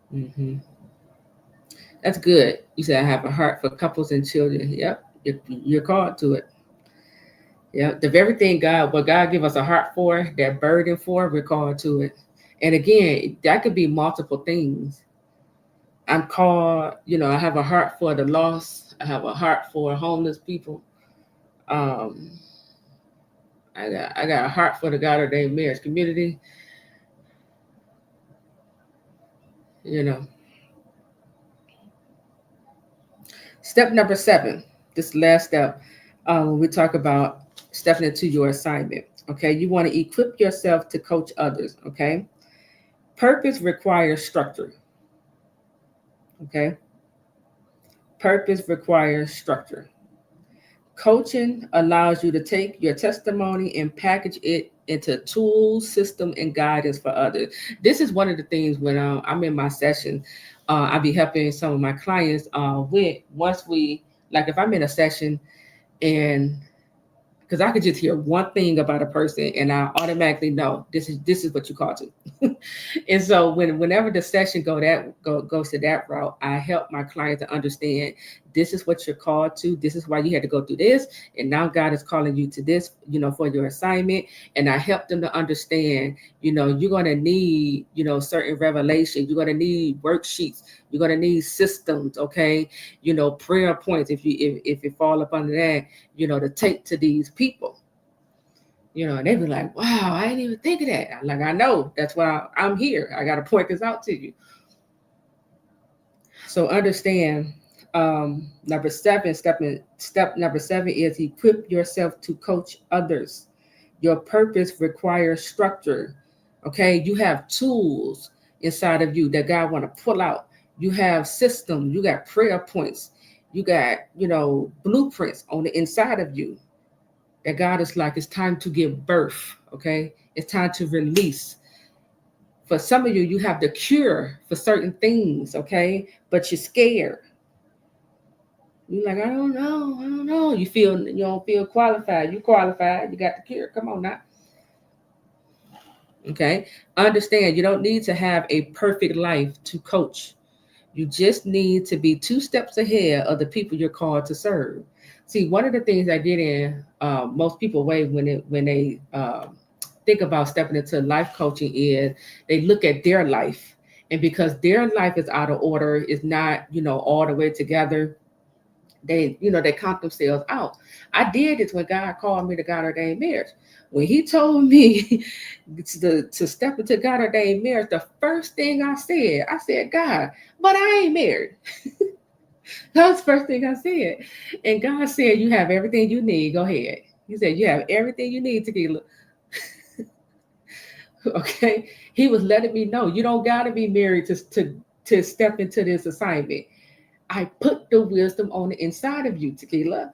S1: hmm That's good. You said I have a heart for couples and children. Yep, you're called to it. Yeah, the very thing what God give us a heart for, that burden for, we're called to it. And again, that could be multiple things. I'm called, I have a heart for the lost. I have a heart for homeless people. Um, I got a heart for the God ordained marriage community. You know, step number seven. This last step, when we talk about stepping into your assignment. Okay, you want to equip yourself to coach others. Okay, purpose requires structure. Okay, purpose requires structure. Coaching allows you to take your testimony and package it into tools, system, and guidance for others. This is one of the things when I'm in my session, I be helping some of my clients with once we like if I'm in a session and because I could just hear one thing about a person and I automatically know this is what you call to. And so whenever the session goes to that route, I help my client to understand this is what you're called to. This is why you had to go through this, and now God is calling you to this, for your assignment. And I help them to understand, you're gonna need, certain revelation. You're gonna need worksheets. You're gonna need systems, okay? Prayer points if you fall up under that, to take to these people. And they be like, wow, I didn't even think of that. I'm like, I know. That's why I'm here. I got to point this out to you. So understand, step number seven is equip yourself to coach others. Your purpose requires structure. Okay. You have tools inside of you that God want to pull out. You have systems. You got prayer points. You got, blueprints on the inside of you that God is like, it's time to give birth. Okay. It's time to release. For some of you, you have the cure for certain things. Okay. But you're scared. You're like, I don't know. You don't feel qualified. You qualified. You got the cure. Come on now. Okay. Understand you don't need to have a perfect life to coach. You just need to be two steps ahead of the people you're called to serve. See, one of the things I get in most people way when they think about stepping into life coaching is they look at their life, and because their life is out of order, is not all the way together. They count themselves out. I did this when God called me to God ordained marriage. When He told me to step into God ordained marriage, the first thing I said, God, but I ain't married. That was the first thing I said. And God said, you have everything you need. Go ahead. He said, you have everything you need, Taquila. Okay. He was letting me know you don't gotta be married to step into this assignment. I put the wisdom on the inside of you, Taquila.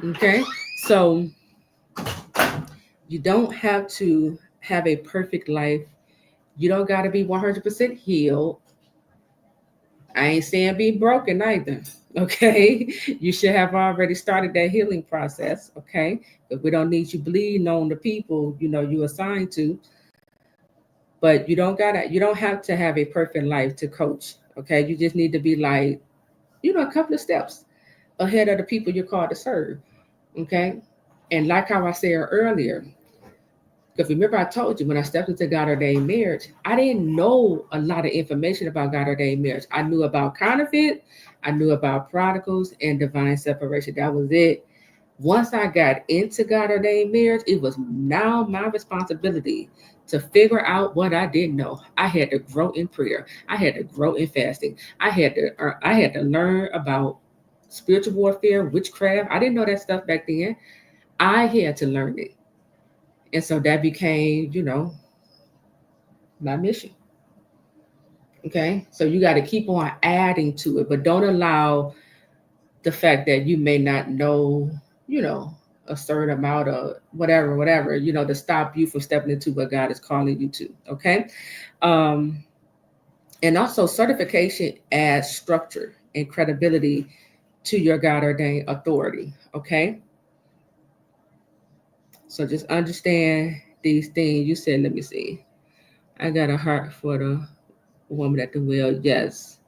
S1: Okay. So you don't have to have a perfect life. You don't gotta be 100% healed. I ain't saying be broken either. Okay. You should have already started that healing process. Okay. But we don't need you bleeding on the people, you assigned to. But you don't have to have a perfect life to coach. Okay. You just need to be like, a couple of steps ahead of the people you're called to serve. Okay. And like how I said earlier, because remember, I told you when I stepped into God ordained marriage, I didn't know a lot of information about God ordained marriage. I knew about counterfeit, I knew about prodigals and divine separation. That was it. Once I got into God ordained marriage, it was now my responsibility to figure out what I didn't know. I had to grow in prayer. I had to grow in fasting. I had to learn about spiritual warfare, witchcraft. I didn't know that stuff back then. I had to learn it. And so that became, my mission. Okay. So you got to keep on adding to it, but don't allow the fact that you may not know, you know, a certain amount of whatever, to stop you from stepping into what God is calling you to. Okay. Um, and also certification adds structure and credibility to your God ordained authority. Okay. So just understand these things. You said, let me see. I got a heart for the woman at the well. Yes.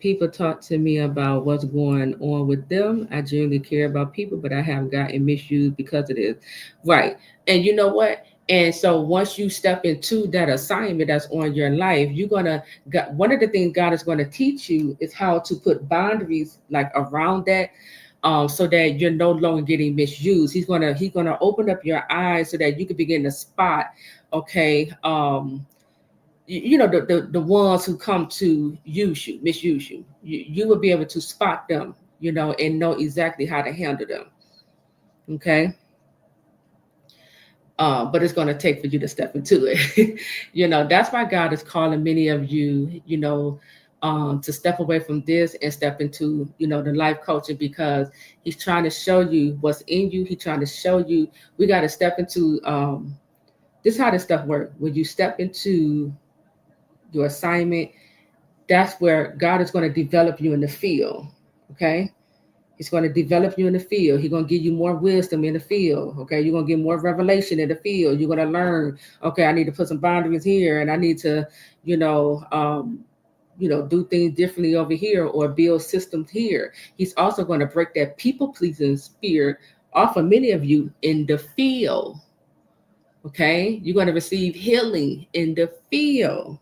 S1: People talk to me about what's going on with them. I genuinely care about people, but I have gotten misused because of this. Right. And you know what? And so once you step into that assignment that's on your life, you're gonna one of the things God is gonna teach you is how to put boundaries like around that, so that you're no longer getting misused. He's gonna open up your eyes so that you can begin to spot, okay, the ones who come to use you, misuse you. You will be able to spot them, and know exactly how to handle them. Okay. But it's going to take for you to step into it. That's why God is calling many of you, to step away from this and step into, the life coaching, because He's trying to show you what's in you. He's trying to show you we got to step into this is how this stuff works. When you step into your assignment, that's where God is going to develop you in the field. Okay. He's going to develop you in the field. He's going to give you more wisdom in the field. Okay. You're going to get more revelation in the field. You're going to learn, okay, I need to put some boundaries here, and I need to, do things differently over here, or build systems here. He's also going to break that people pleasing spirit off of many of you in the field. Okay. You're going to receive healing in the field.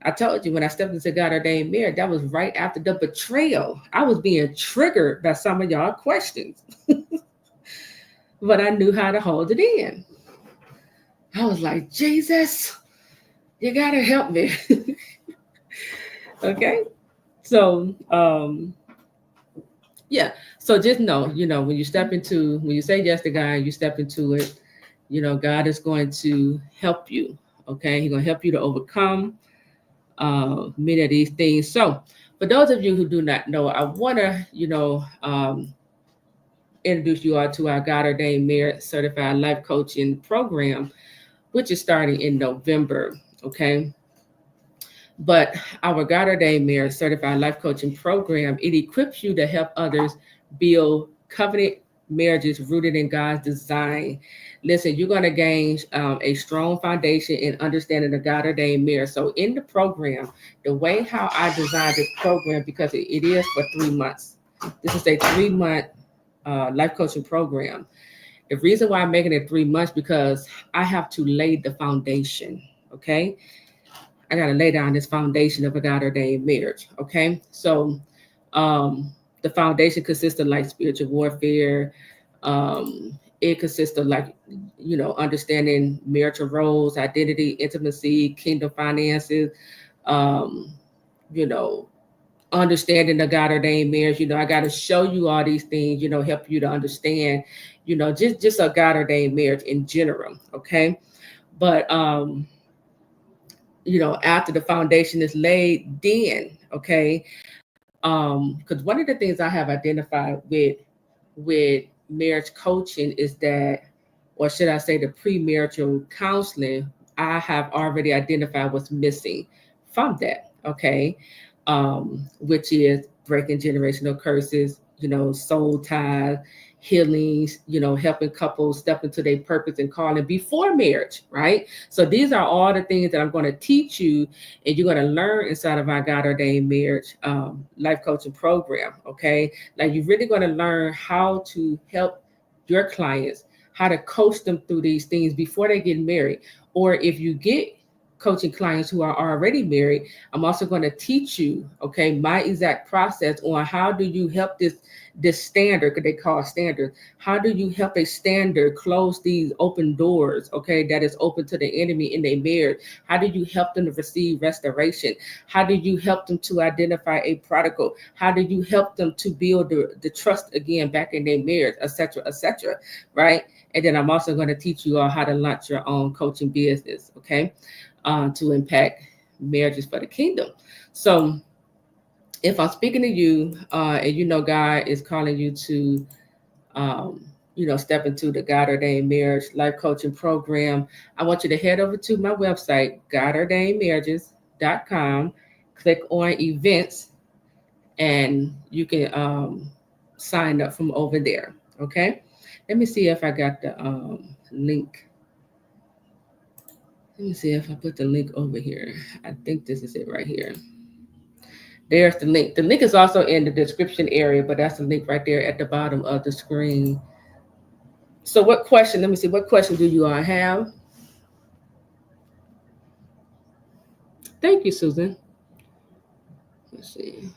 S1: I told you when I stepped into God ordained marriage, that was right after the betrayal. I was being triggered by some of y'all questions, but I knew how to hold it in. I was like, Jesus, you gotta help me. Okay. So yeah. So just know, when you say yes to God, you step into it, God is going to help you. Okay. He's gonna help you to overcome many of these things. So, for those of you who do not know, I want to, introduce you all to our God ordained Merit Certified Life Coaching Program, which is starting in November. Okay. But our God ordained Merit Certified Life Coaching Program, it equips you to help others build covenant marriages rooted in God's design. Listen, you're going to gain a strong foundation in understanding the God ordained marriage. So in the program, the way how I designed this program, because it is for 3 months. This is a 3-month life coaching program. The reason why I'm making it 3 months, because I have to lay the foundation. Okay. I got to lay down this foundation of a God ordained marriage. Okay. So the foundation consists of like spiritual warfare. It consists of like, understanding marital roles, identity, intimacy, kingdom finances, um, you know, understanding the God ordained marriage. I got to show you all these things, help you to understand, just a God ordained marriage in general. Okay. But, after the foundation is laid, then, okay, because one of the things I have identified with marriage coaching is that, or should I say, the premarital counseling, I have already identified what's missing from that. Okay, which is breaking generational curses, soul ties, healings, helping couples step into their purpose and calling before marriage, right? So these are all the things that I'm going to teach you, and you're going to learn inside of our God ordained marriage life coaching program. Okay, like you're really going to learn how to help your clients, how to coach them through these things before they get married, or if you get coaching clients who are already married, I'm also going to teach you, okay, my exact process on how do you help this standard, because they call standard, how do you help a standard close these open doors, okay, that is open to the enemy in their marriage? How do you help them to receive restoration? How do you help them to identify a prodigal? How do you help them to build the trust again back in their marriage, etc., etc., right? And then I'm also going to teach you all how to launch your own coaching business, okay, to impact marriages for the kingdom. So if I'm speaking to you and God is calling you to, step into the God ordained marriage life coaching program, I want you to head over to my website, godordainedmarriages.com, click on events, and you can sign up from over there. Okay. Let me see if I got the link. Let me see if I put the link over here. I think this is it right here. There's the link. The link is also in the description area, but that's the link right there at the bottom of the screen. So what question, let me see, what question do you all have? Thank you, Susan. Let's see.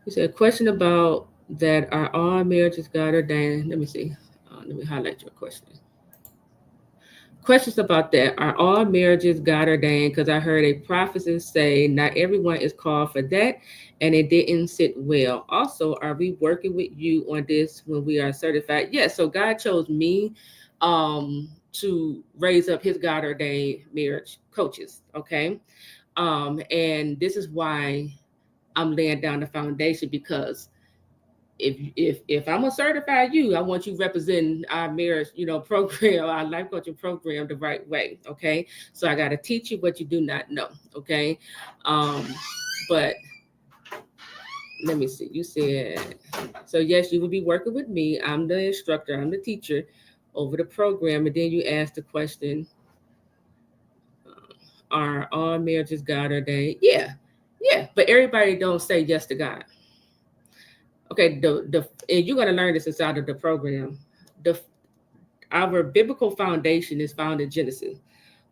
S1: You said a question about that are all marriages God ordained. Let me see. Let me highlight your question. Questions about that. Are all marriages God ordained? Because I heard a prophetess say not everyone is called for that, and it didn't sit well. Also, are we working with you on this when we are certified? Yes. So God chose me to raise up his God ordained marriage coaches. Okay. And this is why I'm laying down the foundation, because if I'm gonna certify you, I want you representing our marriage, program, our life coaching program the right way. Okay. So I gotta teach you what you do not know. Okay. But let me see. You said so yes, you will be working with me. I'm the instructor, I'm the teacher over the program. And then you asked the question, are all marriages God ordained? Yeah. Yeah. But everybody don't say yes to God. Okay, and you're gonna learn this inside of the program. The Our biblical foundation is found in Genesis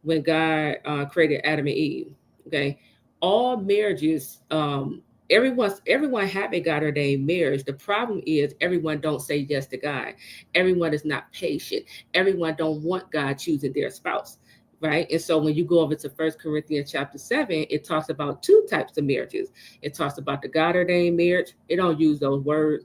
S1: when God created Adam and Eve. Okay, all marriages, everyone have a God ordained marriage. The problem is everyone don't say yes to God. Everyone is not patient. Everyone don't want God choosing their spouse. Right. And so when you go over to 1 Corinthians chapter 7, it talks about two types of marriages. It talks about the God ordained marriage. It don't use those words,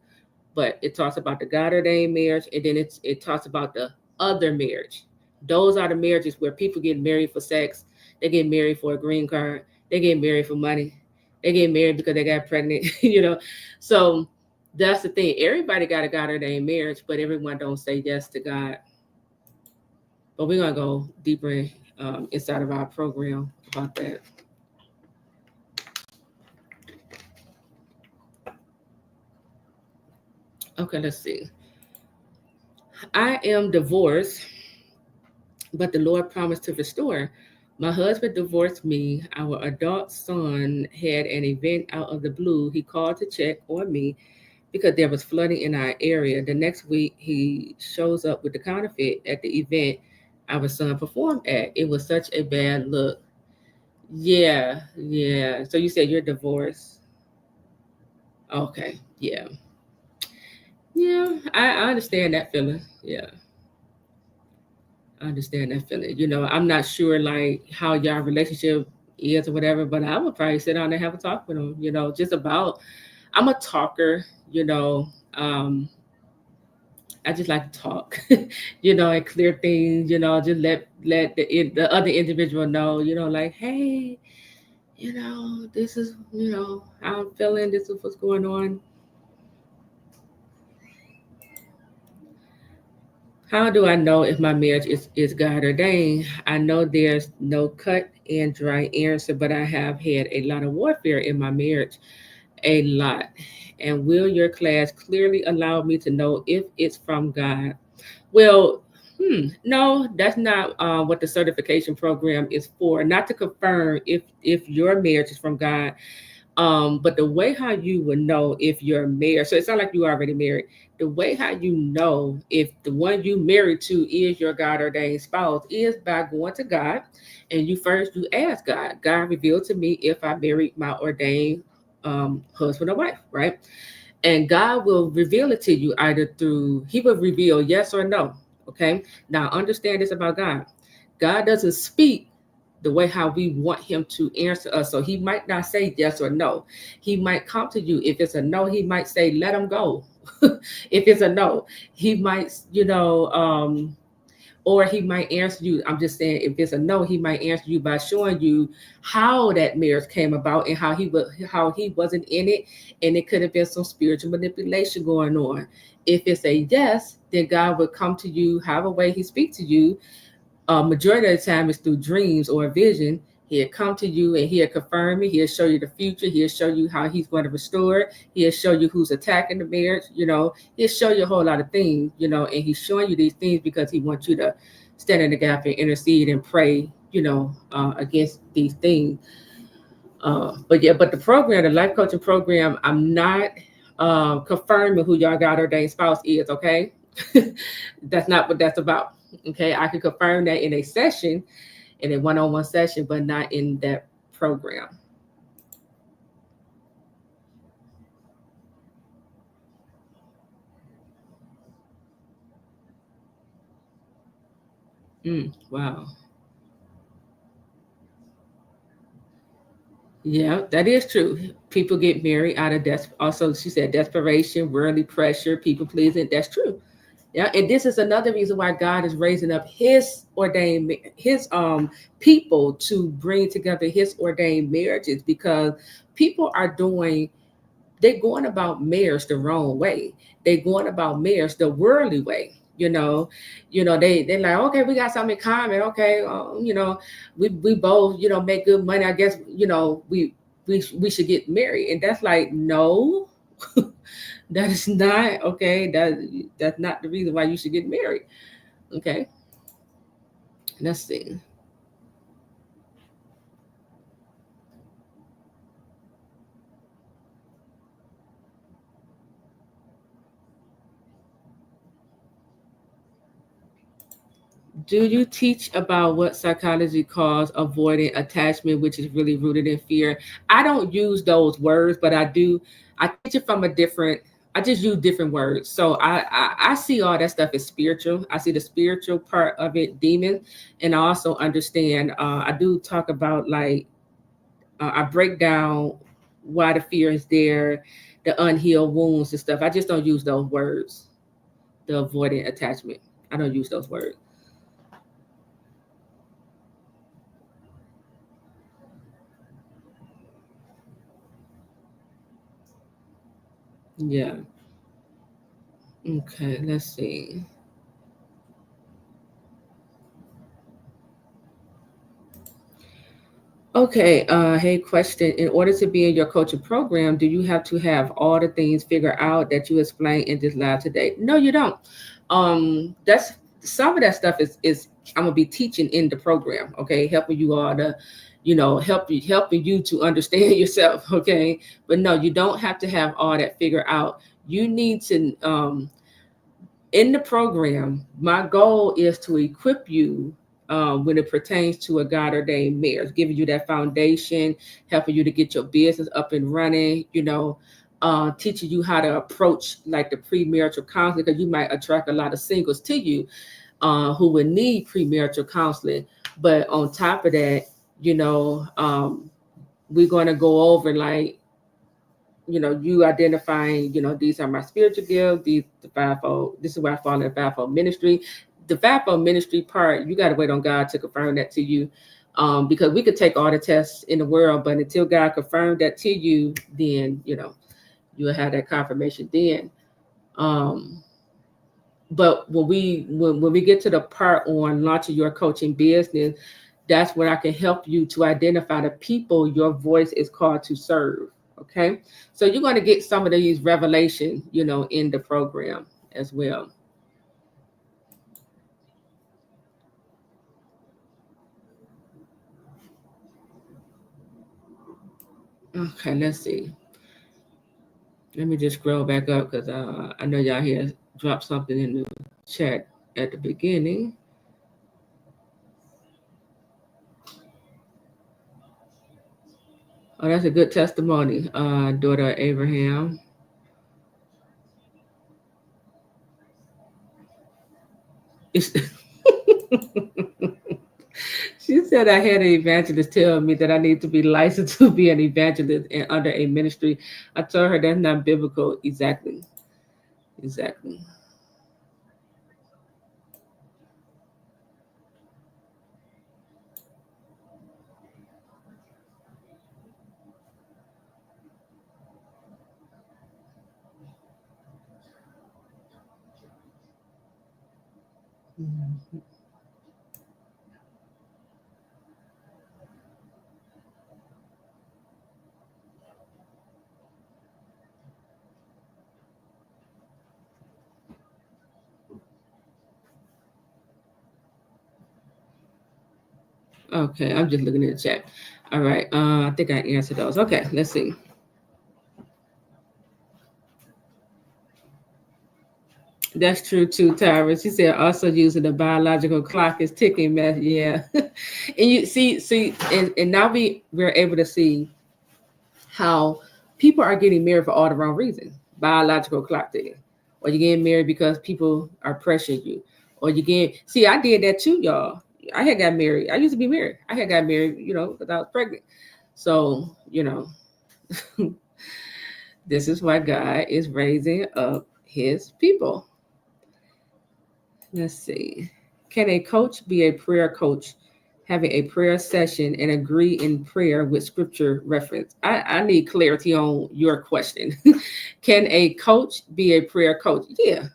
S1: but it talks about the God ordained marriage, and then it talks about the other marriage. Those are the marriages where people get married for sex, they get married for a green card, they get married for money, they get married because they got pregnant, So that's the thing. Everybody got a God ordained marriage, but everyone don't say yes to God. But we're gonna go deeper inside of our program about that. Okay, let's see. I am divorced, but the Lord promised to restore. My husband divorced me. Our adult son had an event out of the blue. He called to check on me because there was flooding in our area. The next week, he shows up with the counterfeit at the event. our son performed at. It was such a bad look. Yeah, yeah. So you said you're divorced. Okay, yeah. Yeah, I understand that feeling. Yeah, I understand that feeling. I'm not sure like how y'all relationship is or whatever, but I would probably sit down and have a talk with him, just about I'm a talker, I just like to talk, and clear things, just let the other individual know, like, hey, this is, how I'm feeling, this is what's going on. How do I know if my marriage is God ordained? I know there's no cut and dry answer, but I have had a lot of warfare in my marriage, a lot. And will your class clearly allow me to know if it's from God? Well, no, that's not what the certification program is for. Not to confirm if your marriage is from God, but the way how you would know if you're married, so it's not like you already married. The way how you know if the one you married to is your God ordained spouse is by going to God, and you ask God. God revealed to me if I married my ordained husband or wife, right? And God will reveal it to you either through He will reveal yes or no. Okay. Now understand this about God. God doesn't speak the way how we want him to answer us. So he might not say yes or no. He might come to you. If it's a no, he might say, let him go. If it's a no, he might, or he might answer you. I'm just saying, if it's a no, he might answer you by showing you how that marriage came about and how he wasn't in it, and it could have been some spiritual manipulation going on. If it's a yes, then God will come to you, however way He speaks to you. Majority of the time is through dreams or a vision. He'll come to you and he'll confirm it. He'll show you the future. He'll show you how he's going to restore it. He'll show you who's attacking the marriage. He'll show you a whole lot of things, and he's showing you these things because he wants you to stand in the gap and intercede and pray, against these things. But the program, the life coaching program, I'm not confirming who y'all God ordained spouse is, okay? That's not what that's about. Okay, I can confirm that in a session, in a one-on-one session, but not in that program. Wow. Yeah, that is true. People get married out of also she said desperation, worldly pressure, people pleasing. That's true. Yeah, and this is another reason why God is raising up his people to bring together his ordained marriages, because people are doing they're going about marriage the wrong way. They're going about marriage the worldly way. They're like, okay, we got something in common. Okay, we both make good money. I guess we should get married, and that's like no, that is not okay. That's not the reason why you should get married. Okay, let's see. Do you teach about what psychology calls avoiding attachment, which is really rooted in fear? I don't use those words, but I do. I teach it from a different. I just use different words. So I see all that stuff as spiritual. I see the spiritual part of it, demon, and I also understand. I do talk about like I break down why the fear is there, the unhealed wounds and stuff. I just don't use those words. The avoiding attachment. I don't use those words. Yeah. Okay, let's see. Okay, hey, question. In order to be in your coaching program, do you have to have all the things figured out that you explained in this live today? No, you don't. That's some of that stuff is I'm gonna be teaching in the program, okay, helping you all to, helping you to understand yourself, okay. But no, you don't have to have all that figured out. You need to in the program, my goal is to equip you when it pertains to a God ordained marriage, giving you that foundation, helping you to get your business up and running, teaching you how to approach like the premarital counseling, because you might attract a lot of singles to you who would need premarital counseling. But on top of that, we're going to go over like, you identifying, these are my spiritual gifts, these the fivefold. This is where I fall in the fivefold ministry. The fivefold ministry part, you got to wait on God to confirm that to you, because we could take all the tests in the world, but until God confirmed that to you, then you'll have that confirmation then. But when we get to the part on launching your coaching business, that's where I can help you to identify the people your voice is called to serve. Okay, so you're going to get some of these revelations, in the program as well. Okay, let's see. Let me just scroll back up because I know y'all here dropped something in the chat at the beginning. Oh, that's a good testimony, daughter Abraham. She said I had an evangelist tell me that I need to be licensed to be an evangelist and under a ministry. I told her that's not biblical. Exactly. Exactly. Mhm. Okay, I'm just looking at the chat. All right. I think I answered those. Okay, let's see. That's true too, Tyra. She said also using the biological clock is ticking, man. Yeah. And you see, and now we're able to see how people are getting married for all the wrong reasons. Biological clock ticking. Or you're getting married because people are pressuring you. Or you get see, I did that too, y'all. I had got married. I used to be married. I had got married, because I was pregnant. So, this is why God is raising up his people. Let's see. Can a coach be a prayer coach, having a prayer session and agree in prayer with scripture reference? I need clarity on your question. Can a coach be a prayer coach? Yeah.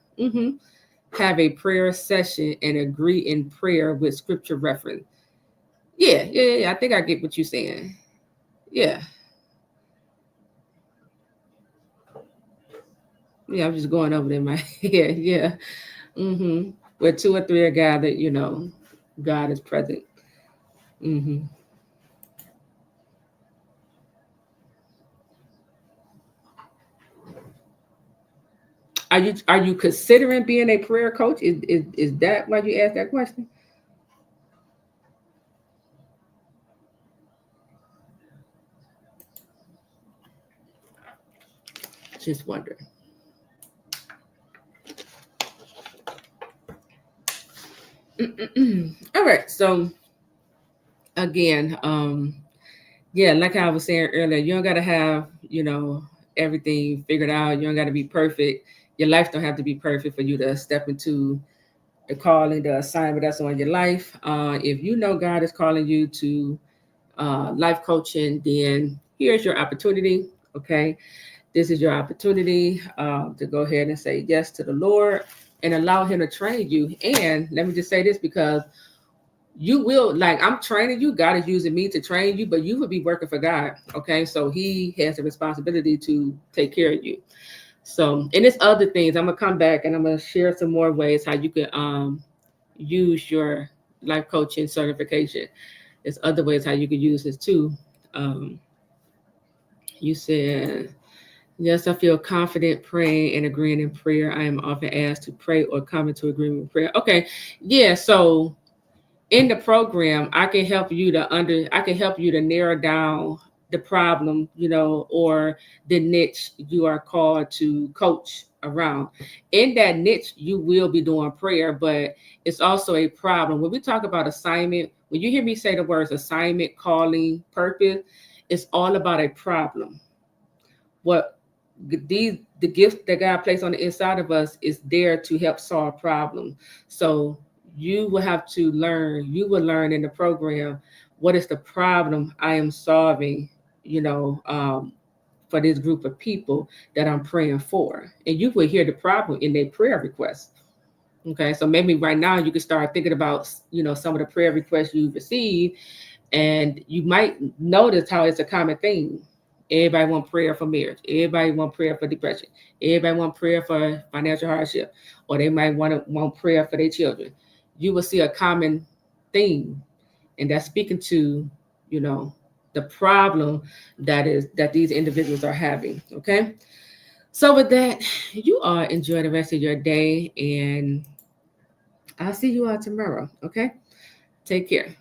S1: Have a prayer session and agree in prayer with scripture reference. Yeah. I think I get what you're saying. Yeah. Yeah, I'm just going over it in my head. Yeah. Where two or three are gathered, God is present. hmm Are you considering being a prayer coach? Is that why you asked that question? Just wondering. All right. So again, yeah, like I was saying earlier, you don't gotta have, everything figured out. You don't gotta be perfect. Your life don't have to be perfect for you to step into the calling, the assignment that's on your life. If you know God is calling you to life coaching, then here's your opportunity. Okay. This is your opportunity to go ahead and say yes to the Lord and allow him to train you. And let me just say this, because you will, like, I'm training you. God is using me to train you, but you will be working for God. Okay. So he has a responsibility to take care of you. So, and it's other things. I'm going to come back and I'm going to share some more ways how you can use your life coaching certification. There's other ways how you can use this too. Um, you said Yes, I feel confident praying and agreeing in prayer. I am often asked to pray or come into agreement with prayer. Okay. Yeah. So in the program, I can help you to narrow down the problem, or the niche you are called to coach around. In that niche, you will be doing prayer, but it's also a problem. When we talk about assignment, when you hear me say the words assignment, calling, purpose, it's all about a problem. What the gift that God placed on the inside of us is there to help solve problems. So you will learn in the program what is the problem I am solving, you know, um, for this group of people that I'm praying for. And you will hear the problem in their prayer requests. Okay, so maybe right now you can start thinking about, some of the prayer requests you've received, and you might notice how it's a common thing. Everybody want prayer for marriage. Everybody want prayer for depression. Everybody want prayer for financial hardship, or they might want prayer for their children. You will see a common theme, and that's speaking to, you know, the problem that these individuals are having. Okay, so with that, you all enjoy the rest of your day, and I'll see you all tomorrow. Okay, take care.